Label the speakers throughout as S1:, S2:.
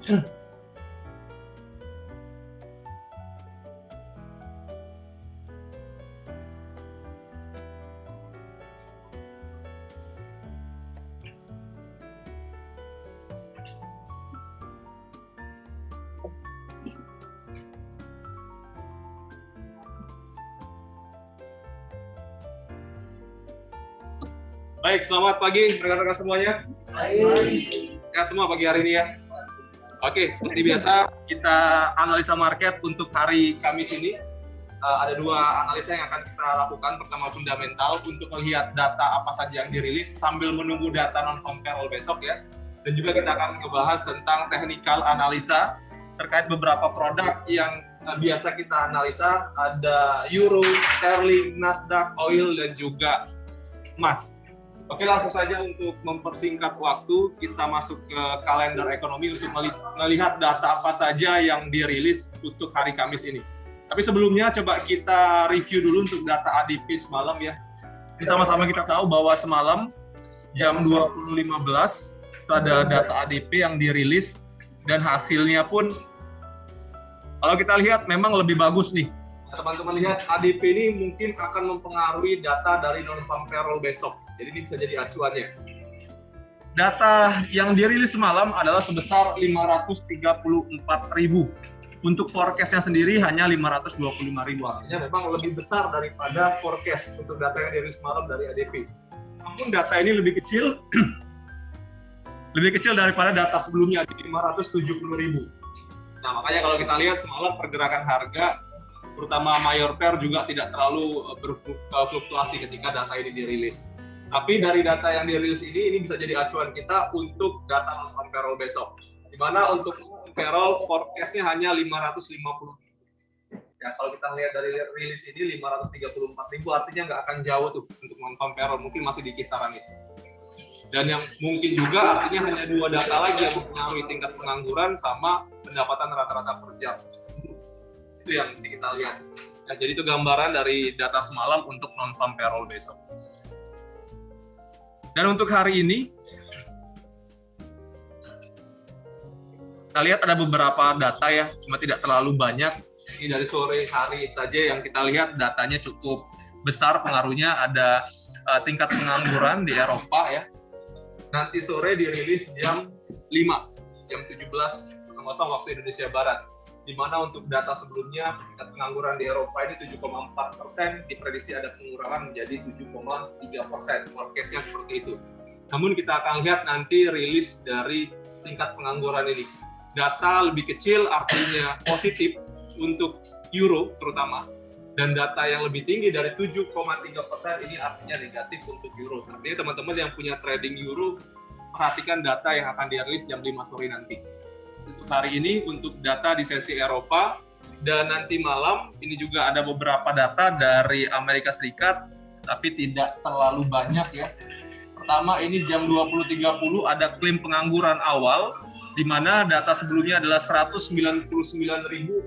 S1: Baik, selamat pagi rekan-rekan semuanya. Sehat semua pagi hari ini ya. Oke, seperti biasa kita analisa market untuk hari Kamis ini. Ada dua analisa yang akan kita lakukan. Pertama fundamental untuk melihat data apa saja yang dirilis sambil menunggu data non-farm payroll besok ya. Dan juga kita akan ngebahas tentang technical analisa terkait beberapa produk yang biasa kita analisa. Ada Euro, Sterling, Nasdaq, Oil, dan juga emas. Oke, langsung saja untuk mempersingkat waktu, kita masuk ke kalender ekonomi untuk melihat data apa saja yang dirilis untuk hari Kamis ini. Tapi sebelumnya coba kita review dulu untuk data ADP semalam ya. Sama-sama kita tahu bahwa semalam jam 20.15 itu ada data ADP yang dirilis dan hasilnya pun kalau kita lihat memang lebih bagus nih. Teman-teman lihat ADP ini mungkin akan mempengaruhi data dari non-farm payroll besok. Jadi ini bisa jadi acuannya. Data yang dirilis semalam adalah sebesar 534.000. Untuk forecast-nya sendiri hanya 525.000. Artinya memang lebih besar daripada forecast untuk data yang dirilis semalam dari ADP. Namun data ini lebih kecil daripada data sebelumnya di 570.000. Nah, makanya kalau kita lihat semalam pergerakan harga terutama mayor pair juga tidak terlalu berfluktuasi ketika data ini dirilis. Tapi dari data yang dirilis ini bisa jadi acuan kita untuk data non-farm payroll besok. Di mana untuk payroll forecast-nya hanya 550. Ya, kalau kita lihat dari rilis ini 534.000 artinya nggak akan jauh tuh untuk non-farm payroll, mungkin masih di kisaran itu. Dan yang mungkin juga artinya hanya dua data lagi yang mempengaruhi tingkat pengangguran sama pendapatan rata-rata per jam. Itu yang mesti kita lihat. Ya, jadi itu gambaran dari data semalam untuk non-farm payroll besok. Dan untuk hari ini, kita lihat ada beberapa data ya, cuma tidak terlalu banyak. Ini dari sore hari saja yang kita lihat datanya cukup besar pengaruhnya. Ada tingkat pengangguran di Eropa ya. Nanti sore dirilis jam 5, jam 17.00 waktu Indonesia Barat. Di mana untuk data sebelumnya tingkat pengangguran di Eropa ini 7,4%, diprediksi ada pengurangan menjadi 7,3%. Forecast-nya seperti itu. Namun kita akan lihat nanti rilis dari tingkat pengangguran ini. Data lebih kecil artinya positif untuk Euro terutama, dan data yang lebih tinggi dari 7,3% ini artinya negatif untuk Euro. Artinya teman-teman yang punya trading Euro, perhatikan data yang akan dirilis jam 5 sore nanti. Untuk hari ini, untuk data di sesi Eropa, dan nanti malam ini juga ada beberapa data dari Amerika Serikat, tapi tidak terlalu banyak ya. Pertama ini jam 20.30 ada klaim pengangguran awal, di mana data sebelumnya adalah 199.000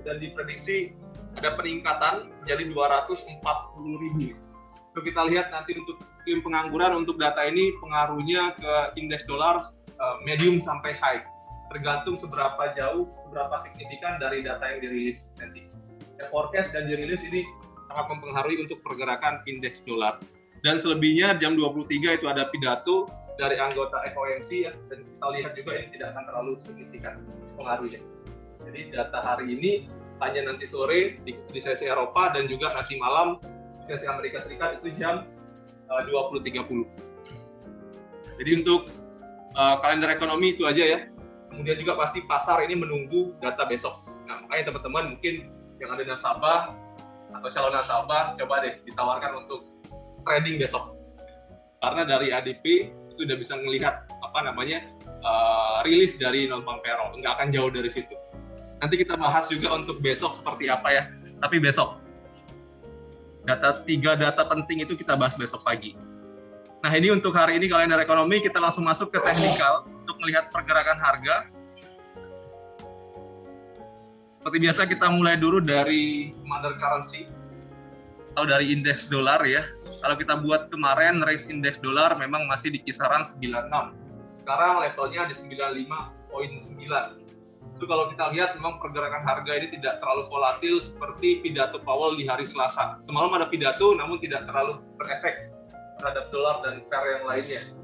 S1: dan diprediksi ada peningkatan menjadi 240.000. Itu kita lihat nanti untuk klaim pengangguran untuk data ini pengaruhnya ke indeks dolar medium sampai high. Tergantung seberapa jauh, seberapa signifikan dari data yang dirilis nanti. Forecast dan dirilis ini sangat mempengaruhi untuk pergerakan indeks dolar. Dan selebihnya jam 23 itu ada pidato dari anggota FOMC ya, dan kita lihat juga ini tidak akan terlalu signifikan pengaruhnya. Jadi data hari ini hanya nanti sore di sesi Eropa dan juga nanti malam di sesi Amerika Serikat itu jam 20.30. Jadi untuk kalender ekonomi itu aja ya. Kemudian juga pasti pasar ini menunggu data besok. Nah, makanya teman-teman mungkin yang ada nasabah atau calon nasabah coba deh ditawarkan untuk trading besok. Karena dari ADP itu udah bisa melihat rilis dari non-farm payroll, nggak akan jauh dari situ. Nanti kita bahas juga untuk besok seperti apa ya. Tapi besok tiga data penting itu kita bahas besok pagi. Nah, ini untuk hari ini kalender ekonomi, kita langsung masuk ke teknikal untuk melihat pergerakan harga. Seperti biasa kita mulai dulu dari mother currency atau dari indeks dolar ya. Kalau kita buat kemarin range indeks dolar memang masih di kisaran 96. Sekarang levelnya di 95.9. Itu kalau kita lihat memang pergerakan harga ini tidak terlalu volatil seperti pidato Powell di hari Selasa. Semalam ada pidato namun tidak terlalu berefek terhadap dolar dan pair yang lainnya.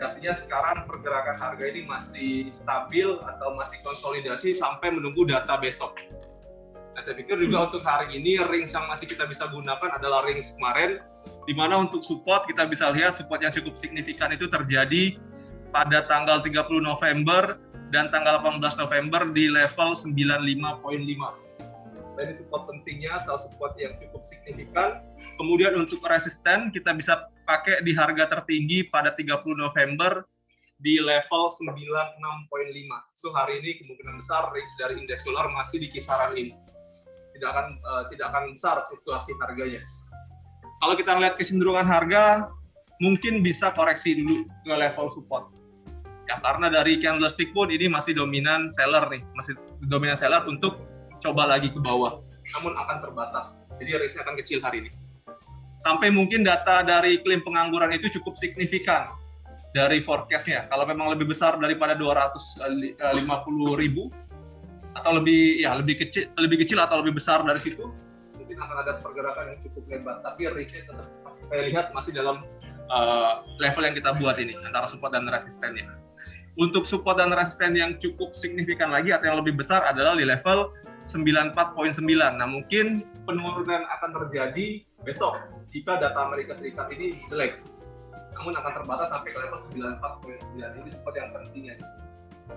S1: Artinya sekarang pergerakan harga ini masih stabil atau masih konsolidasi sampai menunggu data besok. Nah, saya pikir juga untuk hari ini range yang masih kita bisa gunakan adalah range kemarin, di mana untuk support kita bisa lihat support yang cukup signifikan itu terjadi pada tanggal 30 November dan tanggal 18 November di level 95.5. Nah, ini support pentingnya atau support yang cukup signifikan. Kemudian untuk resisten kita bisa pakai di harga tertinggi pada 30 November di level 96.5. So hari ini kemungkinan besar range dari indeks dolar masih di kisaran ini. Tidak akan besar fluktuasi harganya. Kalau kita lihat kecenderungan harga, mungkin bisa koreksi dulu ke level support. Ya, karena dari candlestick pun ini masih dominan seller nih, masih dominan seller untuk coba lagi ke bawah. Namun akan terbatas. Jadi risknya akan kecil hari ini. Sampai mungkin data dari klaim pengangguran itu cukup signifikan dari forecast-nya. Kalau memang lebih besar daripada 250.000 atau lebih kecil atau lebih besar dari situ, mungkin akan ada pergerakan yang cukup lebar. Tapi risknya tetap saya lihat masih dalam level yang kita buat ini antara support dan resistennya. Untuk support dan resisten yang cukup signifikan lagi atau yang lebih besar adalah di level 94.9. Nah, mungkin penurunan akan terjadi besok jika data Amerika Serikat ini jelek. Namun akan terbatas sampai ke level 94.9. Ini support yang pentingnya.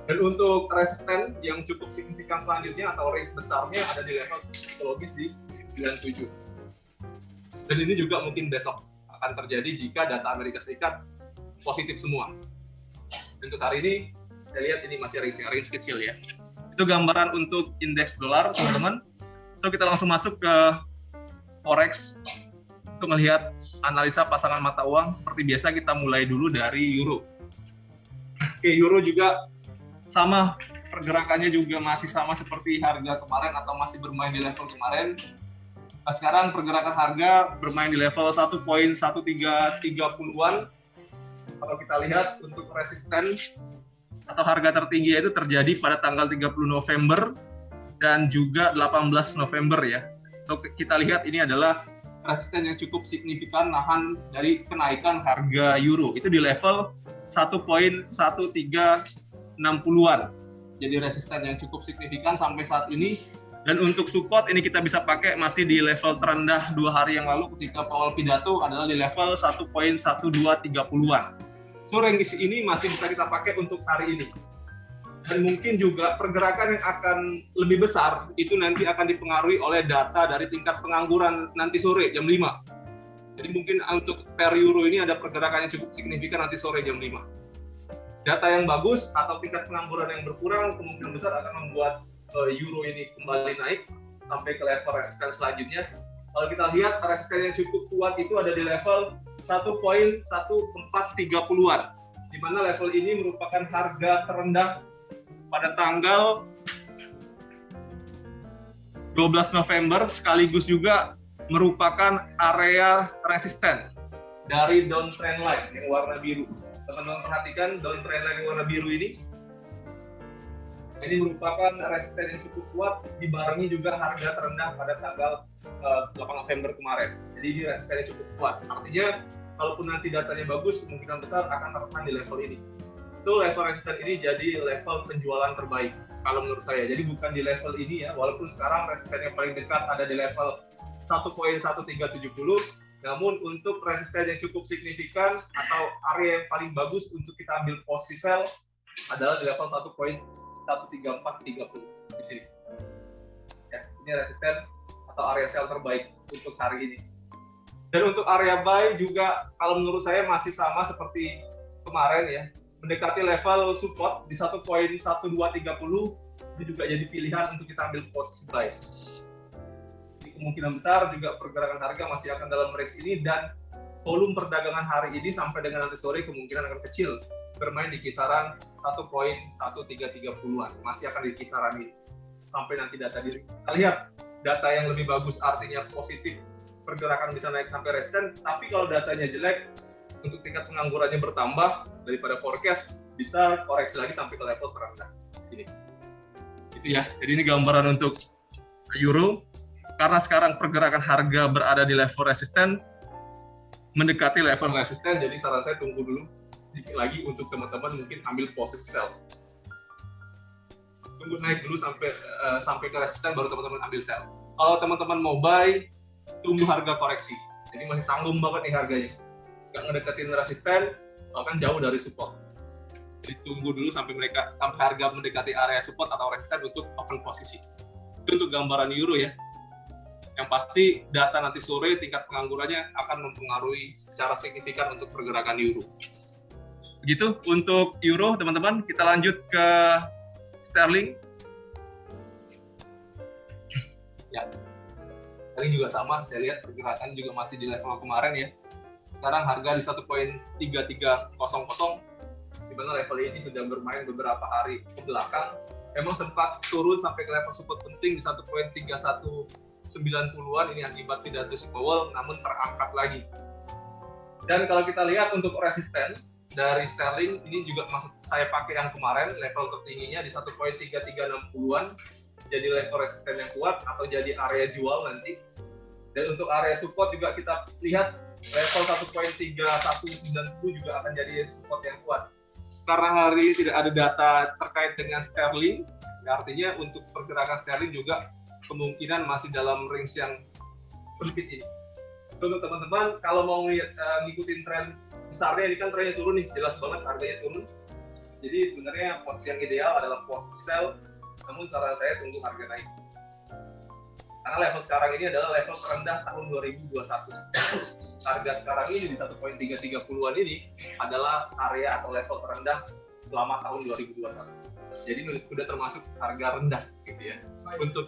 S1: Dan untuk resisten yang cukup signifikan selanjutnya atau range besarnya ada di level psikologis di 97. Dan ini juga mungkin besok akan terjadi jika data Amerika Serikat positif semua. Untuk hari ini, saya lihat ini masih range kecil ya. Itu gambaran untuk indeks dolar, teman-teman. So, kita langsung masuk ke Forex untuk melihat analisa pasangan mata uang. Seperti biasa, kita mulai dulu dari Euro. Oke, Euro juga sama, pergerakannya juga masih sama seperti harga kemarin atau masih bermain di level kemarin. Nah, sekarang pergerakan harga bermain di level 1.1330-an. Kalau kita lihat untuk resisten atau harga tertinggi itu terjadi pada tanggal 30 November dan juga 18 November ya. So, kita lihat ini adalah resisten yang cukup signifikan nahan dari kenaikan harga euro. Itu di level 1.1360-an. Jadi resisten yang cukup signifikan sampai saat ini. Dan untuk support ini kita bisa pakai masih di level terendah 2 hari yang lalu ketika Powell pidato adalah di level 1.1230-an. So, range ini masih bisa kita pakai untuk hari ini. Dan mungkin juga pergerakan yang akan lebih besar itu nanti akan dipengaruhi oleh data dari tingkat pengangguran nanti sore jam 5. Jadi mungkin untuk per euro ini ada pergerakan yang cukup signifikan nanti sore jam 5. Data yang bagus atau tingkat pengangguran yang berkurang kemungkinan besar akan membuat euro ini kembali naik sampai ke level resisten selanjutnya. Kalau kita lihat resisten yang cukup kuat itu ada di level 1.1430-an, di mana level ini merupakan harga terendah pada tanggal 12 November, sekaligus juga merupakan area resisten dari downtrend line yang warna biru. Teman-teman perhatikan downtrend line yang warna biru ini merupakan resisten yang cukup kuat, dibarengi juga harga terendah pada tanggal 8 November kemarin. Jadi ini resisten yang cukup kuat. Artinya, kalaupun nanti datanya bagus, kemungkinan besar akan tertahan di level ini. Itu level resisten ini jadi level penjualan terbaik, kalau menurut saya. Jadi bukan di level ini ya, walaupun sekarang resisten yang paling dekat ada di level 1.1370, namun untuk resisten yang cukup signifikan atau area yang paling bagus untuk kita ambil posisi sell adalah di level 1.13430 di sini. Ya, ini resisten atau area sell terbaik untuk hari ini. Dan untuk area buy juga kalau menurut saya masih sama seperti kemarin ya, mendekati level support di 1.1230 ini juga jadi pilihan untuk kita ambil posisi buy. Jadi kemungkinan besar juga pergerakan harga masih akan dalam range ini dan volume perdagangan hari ini sampai dengan nanti sore kemungkinan akan kecil, bermain di kisaran 1.1330-an, masih akan di kisaran ini sampai nanti data diri. Kita lihat data yang lebih bagus artinya positif, pergerakan bisa naik sampai resisten, tapi kalau datanya jelek, untuk tingkat penganggurannya bertambah daripada forecast, bisa koreksi lagi sampai ke level terendah. Sini. Itu Ya, jadi ini gambaran untuk euro. Karena sekarang pergerakan harga berada di level resisten, mendekati level resisten, jadi saran saya tunggu dulu sedikit lagi untuk teman-teman mungkin ambil posisi sell. Tunggu naik dulu sampai ke resisten baru teman-teman ambil sell. Kalau teman-teman mau buy, tunggu harga koreksi. Jadi masih tanggung banget nih harganya. Nggak ngedeketin resisten, bahkan jauh dari support. Jadi tunggu dulu sampai harga mendekati area support atau resisten untuk open posisi. Itu untuk gambaran euro ya. Yang pasti data nanti sore tingkat penganggurannya akan mempengaruhi secara signifikan untuk pergerakan euro. Begitu untuk euro, teman-teman. Kita lanjut ke sterling. Ya, sterling juga sama. Saya lihat pergerakan juga masih di level kemarin ya. Sekarang harga di 1.3300, di mana level ini sudah bermain beberapa hari ke belakang. Memang sempat turun sampai ke level support penting di 1.3190-an, ini akibat pidato si Powell, namun terangkat lagi. Dan kalau kita lihat untuk resisten dari sterling, ini juga masih saya pakai yang kemarin, level tertingginya di 1.3360-an, jadi level resisten yang kuat atau jadi area jual nanti. Dan untuk area support juga kita lihat level 1.3190 juga akan jadi support yang kuat. Karena hari ini tidak ada data terkait dengan sterling, artinya untuk pergerakan sterling juga kemungkinan masih dalam range yang sempit ini. Untuk teman-teman, kalau mau ngikutin tren besarnya, ini kan trennya turun nih, jelas banget harganya turun. Jadi sebenarnya posisi yang ideal adalah posisi sell, namun saran saya tunggu harga naik. Karena level sekarang ini adalah level terendah tahun 2021. Harga sekarang ini di 1.330-an ini adalah area atau level terendah selama tahun 2021. Jadi sudah termasuk harga rendah gitu ya. Untuk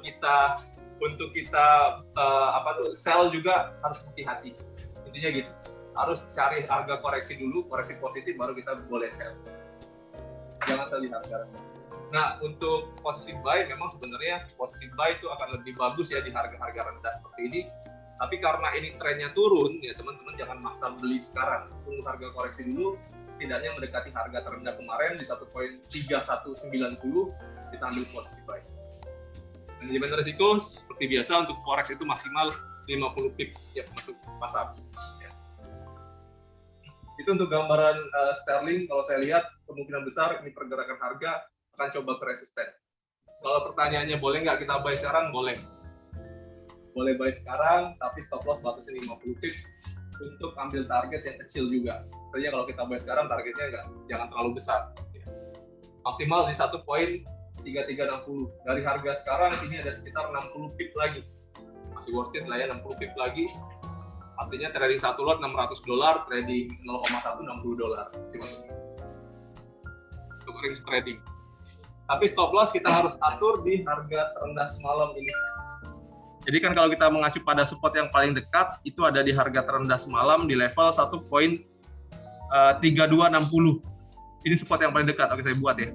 S1: kita sell juga harus hati-hati. Intinya gitu. Harus cari harga koreksi dulu, koreksi positif baru kita boleh sell. Jangan sell di harga rendah. Nah, untuk posisi buy memang sebenarnya posisi buy itu akan lebih bagus ya di harga-harga rendah seperti ini. Tapi karena ini trennya turun, ya teman-teman jangan maksa beli sekarang. Tunggu harga koreksi dulu, setidaknya mendekati harga terendah kemarin di 1.3190, bisa ambil posisi buy. Manajemen risiko seperti biasa untuk forex itu maksimal 50 pip setiap masuk pasar. Ya. Itu untuk gambaran sterling. Kalau saya lihat kemungkinan besar ini pergerakan harga akan coba ke resisten. Kalau pertanyaannya boleh nggak kita buy sekarang? Boleh. Boleh buy sekarang, tapi stop loss batasnya 50 pip untuk ambil target yang kecil juga. Artinya kalau kita buy sekarang targetnya jangan terlalu besar. Maksimal di 1.3360. Dari harga sekarang ini ada sekitar 60 pip lagi. Masih worth it lah ya, 60 pip lagi. Artinya trading satu lot $600, trading 0,1 $60. Untuk range trading. Tapi stop loss kita harus atur di harga terendah semalam ini. Jadi kan kalau kita mengacu pada support yang paling dekat, itu ada di harga terendah semalam di level 1.3260. Ini support yang paling dekat. Oke, saya buat ya.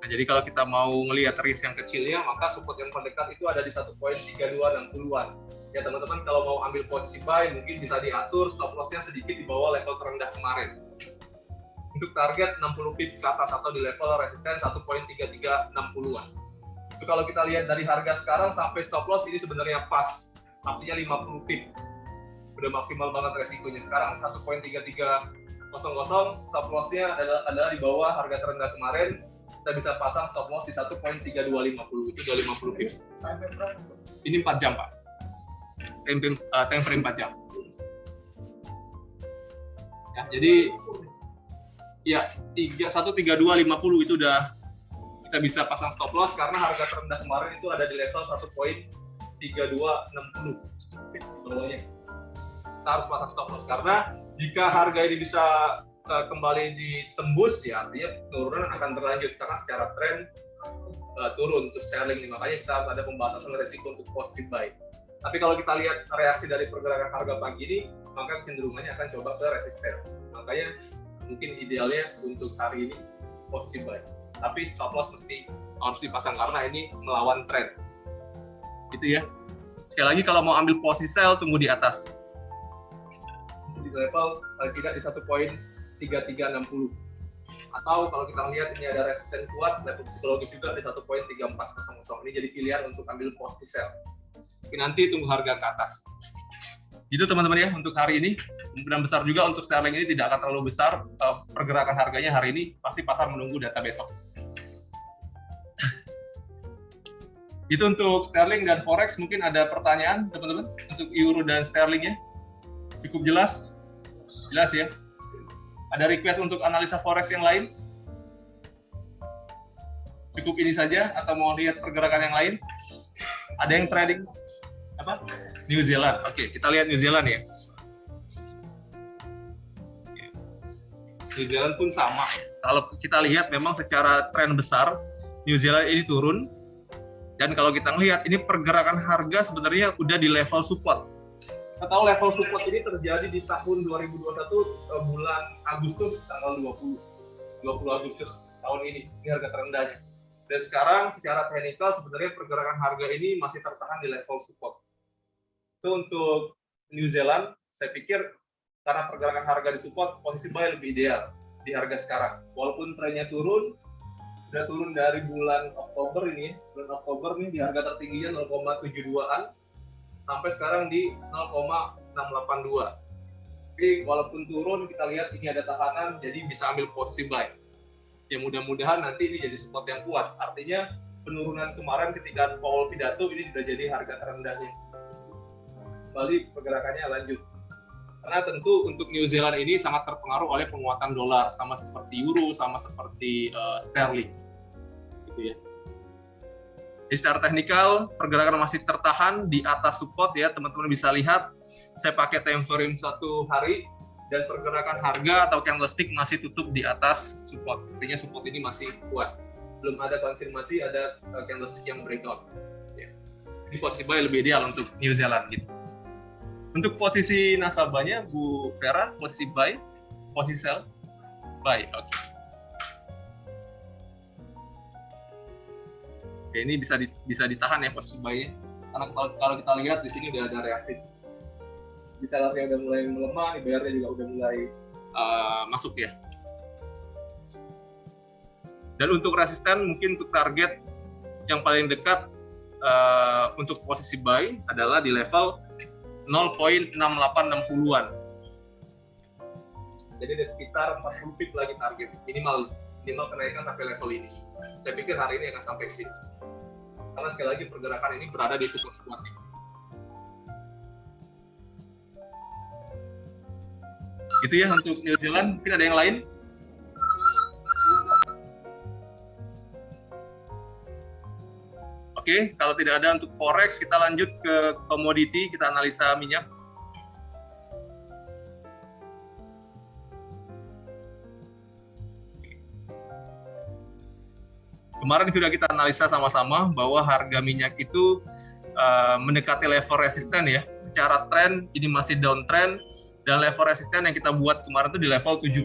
S1: Nah, jadi kalau kita mau ngelihat risk yang kecilnya, maka support yang terdekat itu ada di 1.3260-an. Ya teman-teman, kalau mau ambil posisi buy, mungkin bisa diatur stop loss-nya sedikit di bawah level terendah kemarin. Untuk target 60 pip ke atas atau di level resisten 1.3360-an. Itu kalau kita lihat dari harga sekarang sampai stop loss ini sebenarnya pas. Artinya 50 pip. Udah maksimal banget resikonya. Sekarang 1.3300, stop loss-nya adalah di bawah harga terendah kemarin. Kita bisa pasang stop loss di 1.3250, itu 250 pip. Ini 4 jam, Pak. Time frame 4 jam. Ya, jadi ya 1.3250 itu udah kita bisa pasang stop loss karena harga terendah kemarin itu ada di level 1.3260 di bawahnya. Kita harus pasang stop loss karena jika harga ini bisa kembali ditembus, ya artinya penurunan akan berlanjut karena secara tren turun untuk sterling nih, makanya kita ada pembatasan risiko untuk positive buy. Tapi kalau kita lihat reaksi dari pergerakan harga pagi ini, maka kecenderungannya akan coba ke resisten. Makanya mungkin idealnya untuk hari ini posisi buy. Tapi stop loss mesti harus dipasang karena ini melawan tren. Gitu ya. Sekali lagi kalau mau ambil posisi sell tunggu di atas. Di level paling tidak di 1.3360. Atau kalau kita lihat ini ada resisten kuat, level psikologis juga di 1.3400. Ini jadi pilihan untuk ambil posisi sell. Tapi nanti tunggu harga ke atas. Itu teman-teman ya untuk hari ini. Kemungkinan besar juga untuk sterling ini tidak akan terlalu besar. Pergerakan harganya hari ini pasti pasar menunggu data besok. Itu untuk sterling dan forex. Mungkin ada pertanyaan teman-teman untuk euro dan sterlingnya. Cukup jelas? Jelas ya. Ada request untuk analisa forex yang lain? Cukup ini saja atau mau lihat pergerakan yang lain? Ada yang trading apa? New Zealand. Oke, kita lihat New Zealand ya. New Zealand pun sama. Kalau kita lihat memang secara tren besar New Zealand ini turun. Dan kalau kita lihat ini pergerakan harga sebenarnya udah di level support. Kita tahu level support ini terjadi di tahun 2021 bulan Agustus tanggal 20 Agustus tahun ini. Ini harga terendahnya. Dan sekarang secara teknikal sebenarnya pergerakan harga ini masih tertahan di level support. So untuk New Zealand, saya pikir karena pergerakan harga di support, posisi buy lebih ideal di harga sekarang. Walaupun trennya turun, sudah turun dari bulan Oktober ini, bulan Oktober nih di harga tertingginya 0,72-an, sampai sekarang di 0,682. Tapi walaupun turun, kita lihat ini ada tahanan, jadi bisa ambil posisi buy. Ya mudah-mudahan nanti ini jadi support yang kuat. Artinya penurunan kemarin ketika Powell pidato ini sudah jadi harga terendahnya. Kembali pergerakannya lanjut. Karena tentu untuk New Zealand ini sangat terpengaruh oleh penguatan dolar, sama seperti euro, sama seperti sterling. Gitu ya. Jadi secara teknikal pergerakan masih tertahan di atas support ya, teman-teman bisa lihat. Saya pakai time frame 1 hari. Dan pergerakan harga atau candlestick masih tutup di atas support. Artinya support ini masih kuat. Belum ada konfirmasi ada candlestick yang breakout. Ya. Ini posisi buy lebih ideal untuk New Zealand gitu. Untuk posisi nasabahnya Bu Vera, posisi buy, posisi sell, buy. Oke. Oke, ini bisa ditahan ya posisi buy-nya. Karena kalau kita lihat di sini udah ada reaksi. Di sellernya udah mulai melemah, di bayarnya juga udah mulai masuk ya. Dan untuk resisten mungkin untuk target yang paling dekat untuk posisi buy adalah di level 0.6860-an. Jadi ada sekitar 40 pip lagi target minimal kenaikan sampai level ini. Saya pikir hari ini akan sampai ke sini. Karena sekali lagi pergerakan ini berada di support kuatnya. Gitu ya untuk New Zealand. Mungkin ada yang lain? Oke, kalau tidak ada untuk forex, kita lanjut ke komoditi, kita analisa minyak. Kemarin sudah kita analisa sama-sama bahwa harga minyak itu mendekati level resisten ya. Secara tren ini masih downtrend. Dan level resisten yang kita buat kemarin itu di level 70.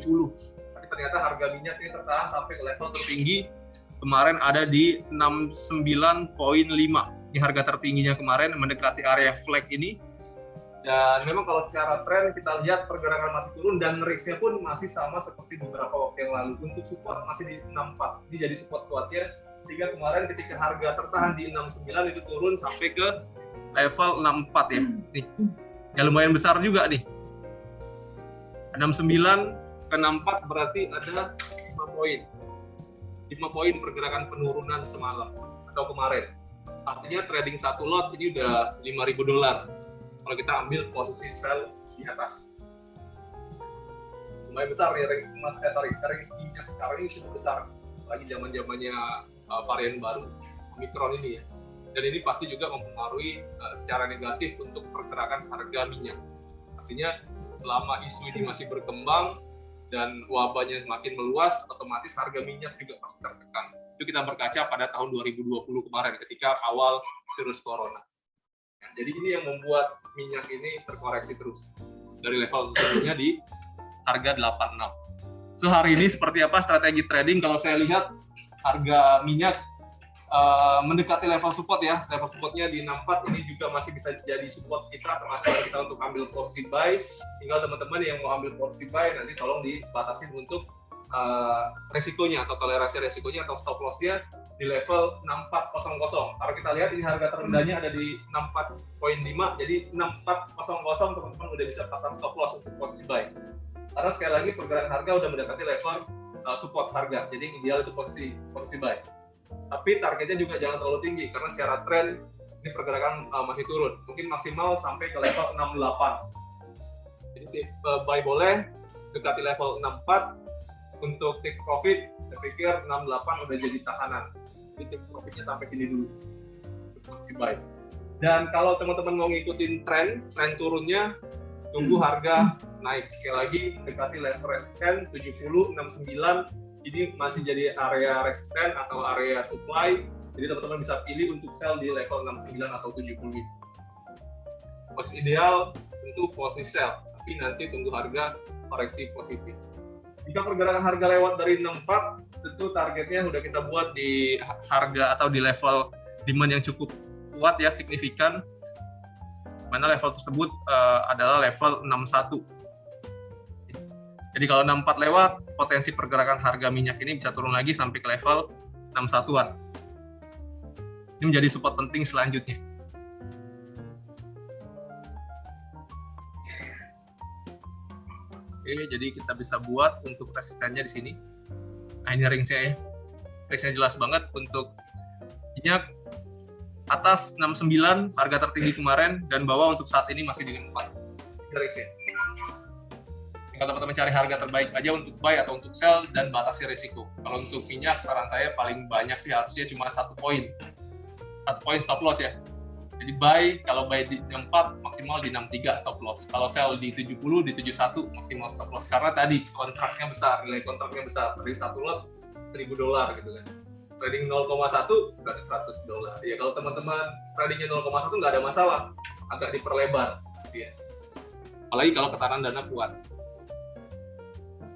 S1: Tapi ternyata harga minyak ini tertahan sampai ke level tertinggi. Kemarin ada di 69.5. Ini harga tertingginya kemarin mendekati area flag ini. Dan memang kalau secara tren kita lihat pergerakan masih turun dan risk-nya pun masih sama seperti beberapa waktu yang lalu. Untuk support masih di 64. Ini jadi support kuatnya. Sehingga kemarin ketika harga tertahan di 69 itu turun sampai ke level 64 ya. Nih. Ya lumayan besar juga nih. 69 ke 64 berarti ada 5 poin. 5 poin pergerakan penurunan semalam atau kemarin. Artinya trading satu lot ini udah $5.000 kalau kita ambil posisi sell di atas. Lumayan besar ya risk minyak sekarang ini cukup besar. Lagi zamannya varian baru Omicron ini ya. Dan ini pasti juga mempengaruhi secara negatif untuk pergerakan harga minyak. Artinya selama isu ini masih berkembang dan wabahnya makin meluas, otomatis harga minyak juga pasti tertekan. Itu kita berkaca pada tahun 2020 kemarin ketika awal virus corona. Nah, jadi ini yang membuat minyak ini terkoreksi terus dari level sebelumnya di harga 86. So hari ini seperti apa strategi trading? Kalau saya lihat harga minyak mendekati level support ya. Level supportnya di 64 ini juga masih bisa jadi support kita, termasuk kita untuk ambil posisi buy. Tinggal teman-teman yang mau ambil posisi buy nanti tolong dibatasi untuk resikonya atau toleransi resikonya atau stop loss-nya di level 6400. Kalau kita lihat ini harga terendahnya ada di 64.5, jadi 6400 teman-teman udah bisa pasang stop loss untuk posisi buy. Karena sekali lagi pergerakan harga udah mendekati level support harga, jadi ideal itu posisi buy. Tapi targetnya juga jangan terlalu tinggi karena secara tren ini pergerakan masih turun, mungkin maksimal sampai ke level 68. Jadi buy boleh dekati level 64. Untuk take profit, saya pikir 68 udah jadi tahanan. Jadi take profitnya sampai sini dulu, posisi buy. Dan kalau teman-teman mau ngikutin tren turunnya, tunggu harga naik. Sekali lagi, dekati level resisten 70, 69. Ini masih jadi area resisten atau area supply. Jadi teman-teman bisa pilih untuk sell di level 69 atau 70. Posisi ideal tentu posisi sell, tapi nanti tunggu harga koreksi positif. Jika pergerakan harga lewat dari 64, tentu targetnya sudah kita buat di harga atau di level demand yang cukup kuat ya, signifikan. Mana level tersebut adalah level 61. Jadi kalau 64 lewat, potensi pergerakan harga minyak ini bisa turun lagi sampai ke level 61-an. Ini menjadi support penting selanjutnya. Oke, jadi kita bisa buat untuk resistennya di sini. Nah, ini ringsnya ya. Ringsnya jelas banget untuk minyak atas 69 harga tertinggi kemarin dan bawah untuk saat ini masih di 4. Ringsnya. Kalau teman-teman cari harga terbaik aja untuk buy atau untuk sell dan batasi risiko. Kalau untuk minyak saran saya paling banyak sih harusnya cuma 1 poin. 1 poin stop loss ya. Jadi buy, kalau buy di 64 maksimal di 63 stop loss. Kalau sell di 70, di 71 maksimal stop loss. Karena tadi kontraknya besar, nilai kontraknya besar. Dari satu lot $1.000 gitu kan. Trading 0,1 berarti $100. Ya kalau teman-teman tradingnya 0,1 nggak ada masalah, agak diperlebar. Ya. Apalagi kalau ketahanan dana kuat.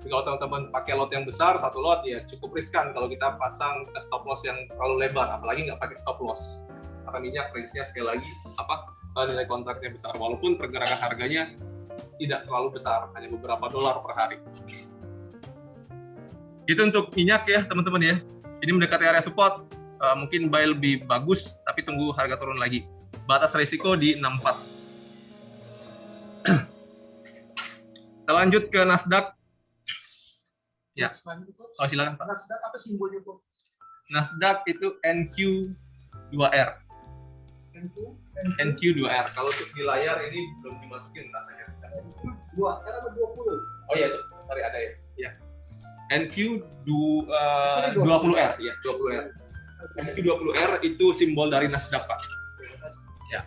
S1: Jadi kalau teman-teman pakai lot yang besar, satu lot ya cukup riskan kalau kita pasang stop loss yang terlalu lebar, apalagi nggak pakai stop loss. Karena minyak range-nya sekali lagi nilai kontraknya besar, walaupun pergerakan harganya tidak terlalu besar, hanya beberapa dolar per hari. Itu untuk minyak ya teman-teman ya. Ini mendekati area support, mungkin buy lebih bagus, tapi tunggu harga turun lagi. Batas risiko di 64. Kita lanjut ke Nasdaq. Ya. Oh silakan Pak.
S2: Nasdaq apa simbolnya Pak?
S1: Nasdaq itu NQ2R. NQ2R. Kalau untuk di layar ini belum dimasukin rasanya.
S2: 2R apa 20?
S1: Oh iya tuh, sorry ada ya. Ya. NQ20R, ya 20R. NQ20R itu simbol dari Nasdaq Pak. Ya.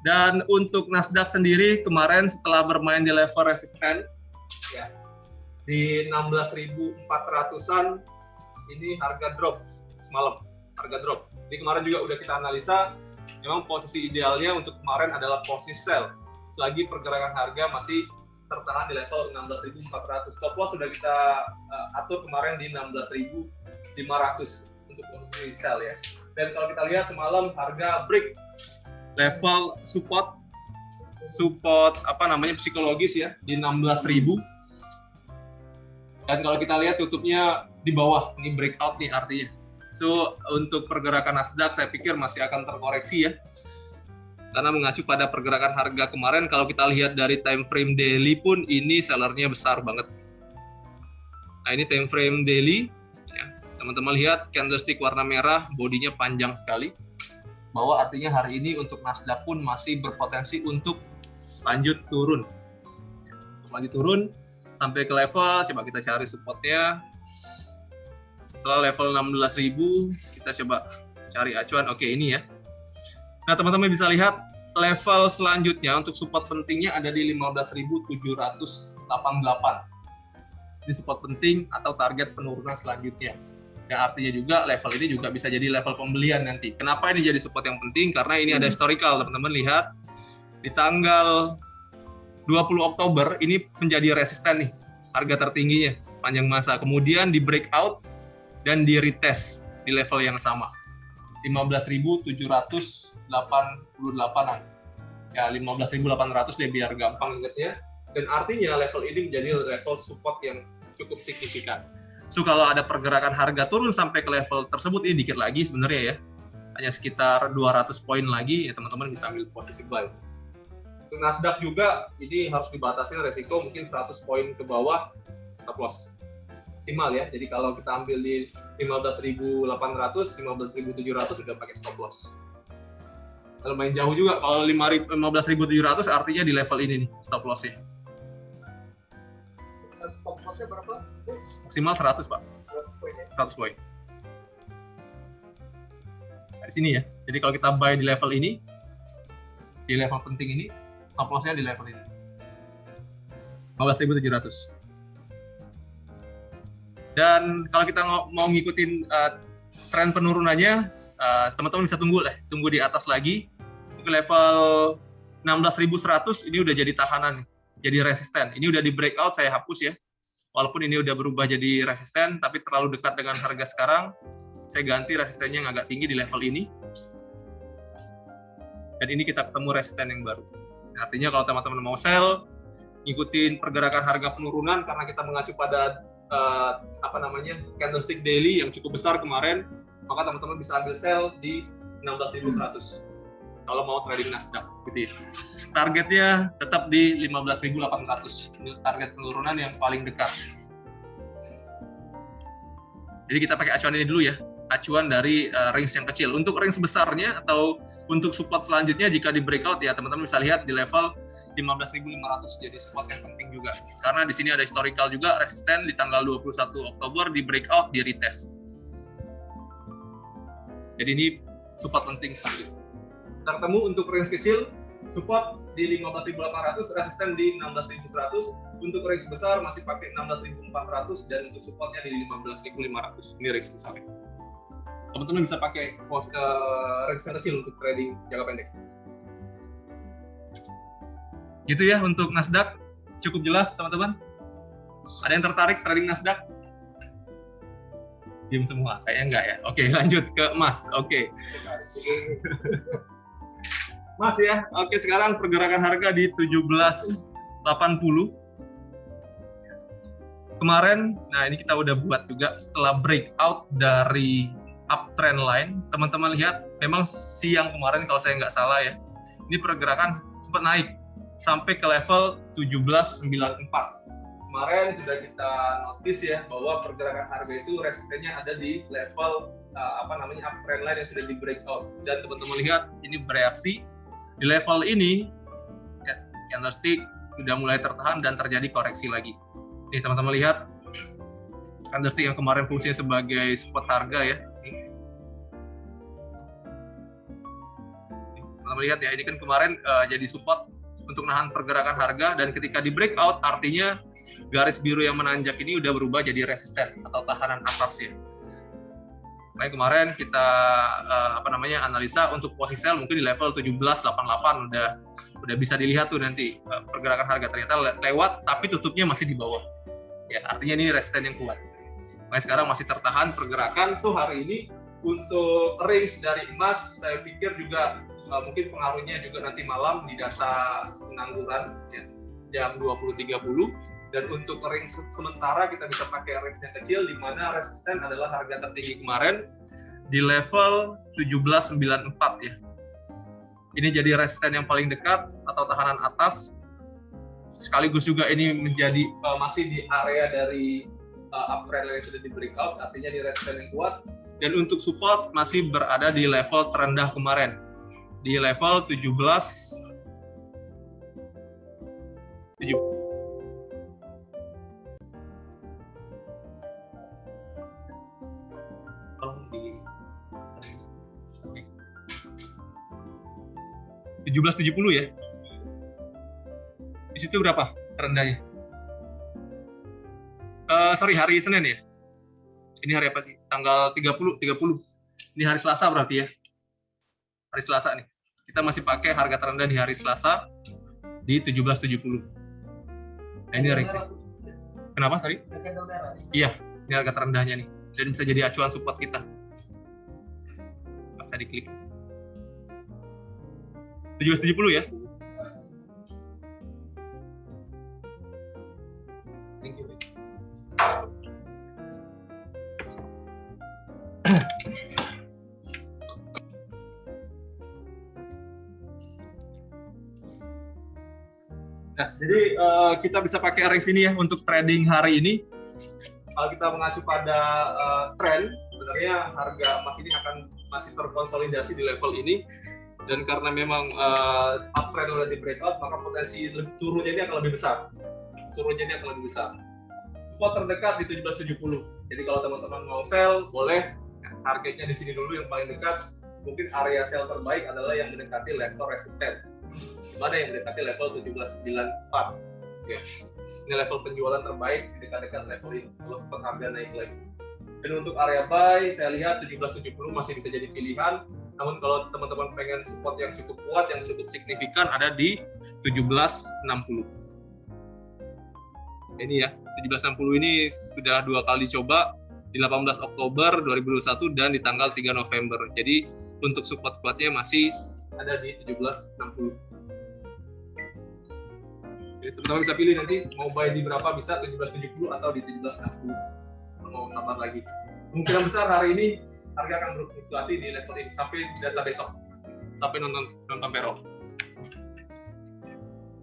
S1: Dan untuk Nasdaq sendiri kemarin setelah bermain di level resisten, ya, di 16.400-an ini harga drop semalam, harga drop. Jadi kemarin juga udah kita analisa, memang posisi idealnya untuk kemarin adalah posisi sell. Lagi pergerakan harga masih tertahan di level 16.400. Stop loss sudah kita atur kemarin di 16.500 untuk posisi sell ya. Dan kalau kita lihat semalam harga break level support psikologis ya di 16.000. Dan kalau kita lihat tutupnya di bawah, ini breakout nih artinya. So, untuk pergerakan Nasdaq saya pikir masih akan terkoreksi ya. Karena mengacu pada pergerakan harga kemarin, kalau kita lihat dari time frame daily pun ini sellernya besar banget. Nah, ini time frame daily. Ya. Teman-teman lihat candlestick warna merah, bodinya panjang sekali. Bahwa artinya hari ini untuk Nasdaq pun masih berpotensi untuk lanjut turun. Lanjut turun sampai ke level, coba kita cari supportnya. Setelah level 16.000, kita coba cari acuan. Oke, ini ya. Nah, teman-teman bisa lihat level selanjutnya untuk support pentingnya ada di 15.788. Ini support penting atau target penurunan selanjutnya. Dan artinya juga level ini juga bisa jadi level pembelian nanti. Kenapa ini jadi support yang penting? Karena ini ada historical, teman-teman lihat di tanggal 20 Oktober ini menjadi resisten nih, harga tertingginya sepanjang masa. Kemudian di breakout dan di retest di level yang sama. 15.788-an. Ya 15.800 deh biar gampang ingetnya. Dan artinya level ini menjadi level support yang cukup signifikan. So kalau ada pergerakan harga turun sampai ke level tersebut, ini dikit lagi sebenarnya ya. Hanya sekitar 200 poin lagi, ya teman-teman bisa ambil posisi buy. Untuk Nasdaq juga ini harus dibatasi resiko mungkin 100 poin ke bawah stop loss. Maksimal ya. Jadi kalau kita ambil di 15.800, 15.700 sudah pakai stop loss. Kalau main jauh juga, kalau 15.700 artinya di level ini nih stop loss-nya.
S2: Stop loss-nya berapa?
S1: Maksimal 100, Pak.
S2: 100 poin ya?
S1: 100 poin. Nah, di sini ya. Jadi kalau kita buy di level ini, di level penting ini, stop loss-nya di level ini. 15.700. Dan kalau kita mau ngikutin tren penurunannya, teman-teman bisa tunggu di atas lagi. Ke level 16.100 ini udah jadi tahanan, jadi resisten. Ini udah di breakout, saya hapus ya. Walaupun ini udah berubah jadi resisten, tapi terlalu dekat dengan harga sekarang, saya ganti resistennya yang agak tinggi di level ini. Dan ini kita ketemu resisten yang baru. Artinya kalau teman-teman mau sell, ngikutin pergerakan harga penurunan karena kita mengacu pada candlestick daily yang cukup besar kemarin, maka teman-teman bisa ambil sell di 16.100. Kalau mau trading Nasdaq, gitu ya. Targetnya tetap di 15.800. Ini target penurunan yang paling dekat. Jadi kita pakai acuan ini dulu ya, acuan dari range yang kecil. Untuk range besarnya atau untuk support selanjutnya jika di breakout ya teman-teman bisa lihat di level 15.500 jadi support yang penting juga. Karena di sini ada historical juga resisten di tanggal 21 Oktober di breakout, di retest. Jadi ini support penting selanjutnya. Kita ketemu untuk range kecil, support di 15.800, resisten di 16.100. Untuk range besar masih pakai 16.400 dan untuk supportnya di 15.500. Ini range besarnya. Teman-teman bisa pakai range yang kecil untuk trading jangka pendek. Gitu ya untuk Nasdaq. Cukup jelas teman-teman. Ada yang tertarik trading Nasdaq? Diam semua, kayaknya enggak ya. Oke, lanjut ke emas. Oke. Mas ya, oke sekarang pergerakan harga di 1780. Kemarin, nah ini kita udah buat juga setelah breakout dari uptrend line. Teman-teman lihat, memang siang kemarin kalau saya nggak salah ya, ini pergerakan sempat naik sampai ke level 1794. Kemarin sudah kita notice ya bahwa pergerakan harga itu resistennya ada di level uptrend line yang sudah di breakout. Dan teman-teman lihat, ini bereaksi di level ini, candlestick sudah mulai tertahan dan terjadi koreksi lagi. Nih teman-teman lihat, candlestick yang kemarin fungsinya sebagai support harga ya. Teman-teman lihat ya, ini kan kemarin jadi support untuk nahan pergerakan harga, dan ketika di breakout artinya garis biru yang menanjak ini udah berubah jadi resisten atau tahanan atas ya. Makanya kemarin kita analisa untuk posisi sell mungkin di level 1788 udah bisa dilihat tuh nanti pergerakan harga ternyata lewat tapi tutupnya masih di bawah. Ya, artinya ini resisten yang kuat. Makanya sekarang masih tertahan pergerakan. So hari ini untuk range dari emas saya pikir juga mungkin pengaruhnya juga nanti malam di data pengangguran ya, jam 20.30. Dan untuk range sementara kita bisa pakai range yang kecil di mana resisten adalah harga tertinggi kemarin di level 1794 ya. Ini jadi resisten yang paling dekat atau tahanan atas. Sekaligus juga ini menjadi masih di area dari uptrend yang sudah di breakout, artinya di resisten yang kuat. Dan untuk support masih berada di level terendah kemarin di level 17. Oke. 1770 ya. Di situ berapa terendahnya? Hari Senin ya. Ini hari apa sih? Tanggal 30. Ini hari Selasa berarti ya. Hari Selasa nih. Kita masih pakai harga terendah di hari Selasa di 17.70. Nah, ini ring. Kenapa, sorry?
S2: Yang candle merah.
S1: Iya, ini harga terendahnya nih. Dan bisa jadi acuan support kita. Bisa diklik. 17.70 ya. Thank you. Nah, jadi kita bisa pakai range ini ya untuk trading hari ini. Kalau kita mengacu pada tren, sebenarnya harga emas ini akan masih terkonsolidasi di level ini. Dan karena memang uptrend udah di breakout, maka potensi turunnya ini akan lebih besar. Support terdekat di 17.70. Jadi kalau teman-teman mau sell, boleh. Targetnya di sini dulu yang paling dekat. Mungkin area sell terbaik adalah yang mendekati level resisten. Mana yang mendekati level 1794. Ya. Ini level penjualan terbaik di dekat-dekat level ini. Kalau support harga naik lagi. Dan untuk area buy, saya lihat 17.70 masih bisa jadi pilihan. Namun kalau teman-teman pengen support yang cukup kuat, yang cukup signifikan, ada di 17.60. Ini ya, 17.60 ini sudah 2 kali coba di 18 Oktober 2021 dan di tanggal 3 November. Jadi untuk support kuatnya masih ada di 17.60. Jadi teman-teman bisa pilih nanti mau buy di berapa, bisa 17.70 atau di 17.60. Mau sabar lagi. Kemungkinan besar hari ini harga akan berfluktuasi di level ini sampai data besok, sampai nonton payroll.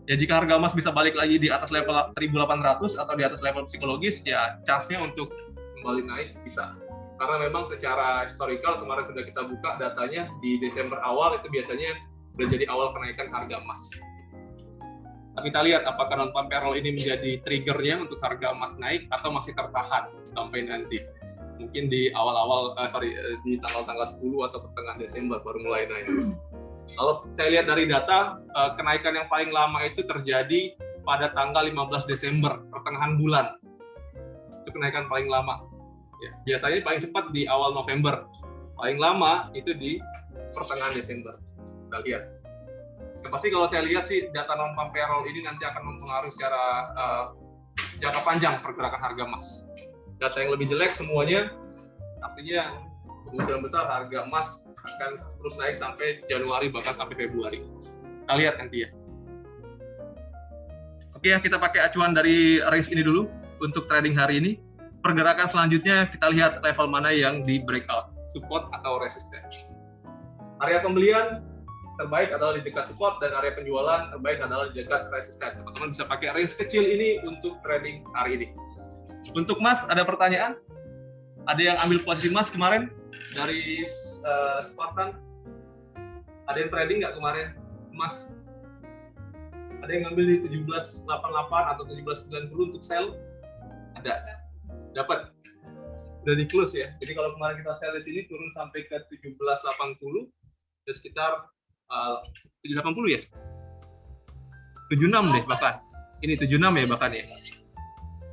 S1: Ya jika harga emas bisa balik lagi di atas level 1.800 atau di atas level psikologis, ya chance-nya untuk kembali naik bisa. Karena memang secara historical kemarin sudah kita buka datanya di Desember awal itu biasanya sudah jadi awal kenaikan harga emas. Tapi kita lihat apakah non-farm payroll ini menjadi triggernya untuk harga emas naik atau masih tertahan sampai nanti. Mungkin di awal-awal, di tanggal-tanggal 10 atau pertengahan Desember baru mulai naik. Kalau saya lihat dari data, kenaikan yang paling lama itu terjadi pada tanggal 15 Desember, pertengahan bulan. Itu kenaikan paling lama. Ya, biasanya paling cepat di awal November. Paling lama itu di pertengahan Desember. Kita lihat. Ya, pasti kalau saya lihat sih, data non-farm payroll ini nanti akan mempengaruhi secara jangka panjang pergerakan harga emas. Data yang lebih jelek semuanya, artinya kemungkinan besar harga emas akan terus naik sampai Januari bahkan sampai Februari. Kita lihat nanti ya. Oke ya, kita pakai acuan dari range ini dulu untuk trading hari ini. Pergerakan selanjutnya kita lihat level mana yang di breakout, support atau resistance. Area pembelian terbaik adalah di dekat support dan area penjualan terbaik adalah di dekat resistance. Teman-teman bisa pakai range kecil ini untuk trading hari ini. Untuk emas, ada pertanyaan? Ada yang ambil posisi emas kemarin dari Spartan? Ada yang trading nggak kemarin emas? Ada yang ngambil di 17.88 atau 17.90 untuk sell? Ada. Dapat. Udah di close ya. Jadi kalau kemarin kita sell di sini turun sampai ke 17.80, ya sekitar 780 ya? 76 deh bahkan. Ini 76 ya bahkan ya.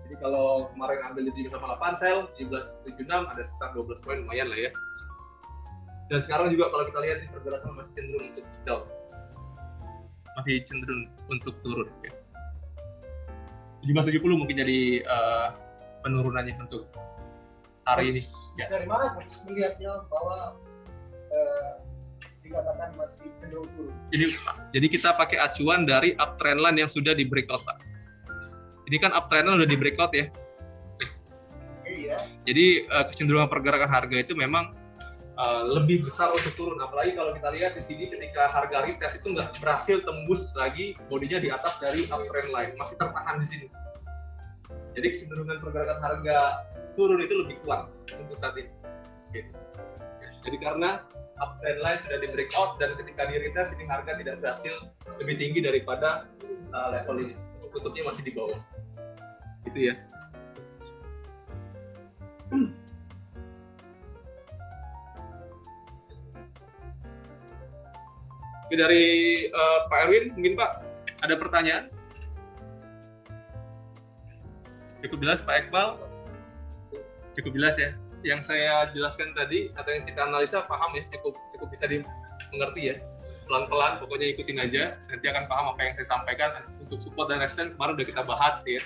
S1: Jadi kalau kemarin ambil di 788 sell, 1776 ada sekitar 12 poin, lumayan lah ya. Dan sekarang juga kalau kita lihat ini pergerakan masih cenderung untuk down. Masih cenderung untuk turun ya. 1770 mungkin jadi penurunannya untuk hari ini. Ya.
S2: Dari mana melihatnya bahwa dikatakan masih cenderung turun?
S1: Jadi kita pakai acuan dari uptrend line yang sudah di breakout, Pak. Ini kan uptrend line udah di breakout ya.
S2: Iya.
S1: Jadi kecenderungan pergerakan harga itu memang lebih besar untuk turun. Apalagi kalau kita lihat di sini ketika harga retest itu nggak berhasil tembus lagi bodinya di atas dari uptrend line, masih tertahan di sini. Jadi kecenderungan pergerakan harga turun itu lebih kuat untuk saat ini. Gitu. Jadi karena uptrend line sudah di breakout dan ketika di retest ini harga tidak berhasil lebih tinggi daripada level ini. Tutupnya masih di bawah. Gitu ya. Oke, dari Pak Erwin, mungkin Pak ada pertanyaan? Cukup jelas Pak Iqbal? Cukup jelas ya. yang saya jelaskan tadi atau yang kita analisa paham ya, cukup bisa dimengerti ya. Pelan-pelan, pokoknya ikutin aja, nanti akan paham apa yang saya sampaikan. Untuk support dan resisten kemarin udah kita bahas ya.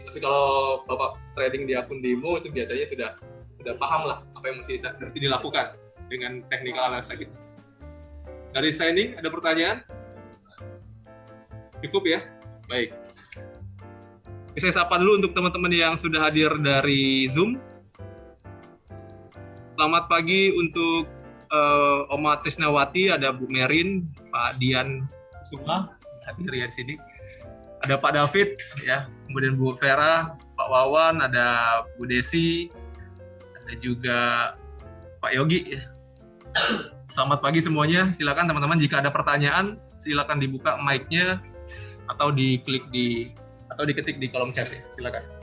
S1: Tapi kalau Bapak trading di akun demo itu biasanya sudah paham lah apa yang mesti dilakukan dengan technical analysis kita. Dari signing ada pertanyaan? Cukup ya? Baik. Saya sapa dulu untuk teman-teman yang sudah hadir dari Zoom. Selamat pagi untuk Oma Trisnawati, ada Bu Merin, Pak Dian Kusuma hadir ya di sini. Ada Pak David, ya, kemudian Bu Vera, Pak Wawan, ada Bu Desi, ada juga Pak Yogi. Selamat pagi semuanya. Silakan teman-teman jika ada pertanyaan, silakan dibuka mic-nya atau diketik di kolom chat ya. Silakan.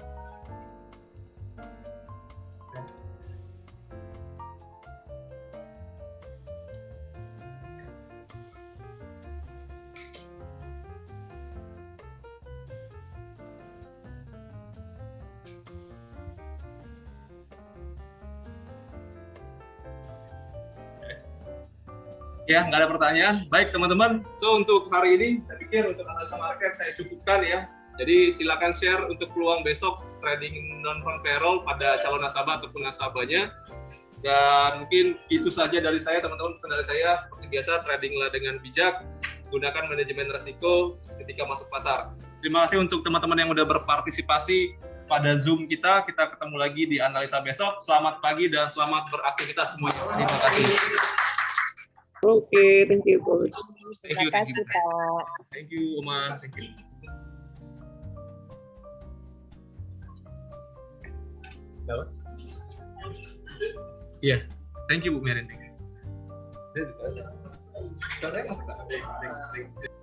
S1: Ya, nggak ada pertanyaan. Baik teman-teman, so untuk hari ini saya pikir untuk analisa market saya cukupkan ya. Jadi silakan share untuk peluang besok trading non-farm payroll pada calon nasabah ataupun nasabahnya. Dan mungkin itu saja dari saya teman-teman, pesan dari saya seperti biasa, tradinglah dengan bijak, gunakan manajemen risiko ketika masuk pasar. Terima kasih untuk teman-teman yang udah berpartisipasi pada Zoom kita. Kita ketemu lagi di analisa besok. Selamat pagi dan selamat beraktivitas semuanya. Terima kasih.
S3: Oke, thank you, Coach.
S1: Thank you,
S3: Terima kasih, Pak.
S1: Thank you, Oma. Thank you. Iya, thank you Bu Merin. Thank you.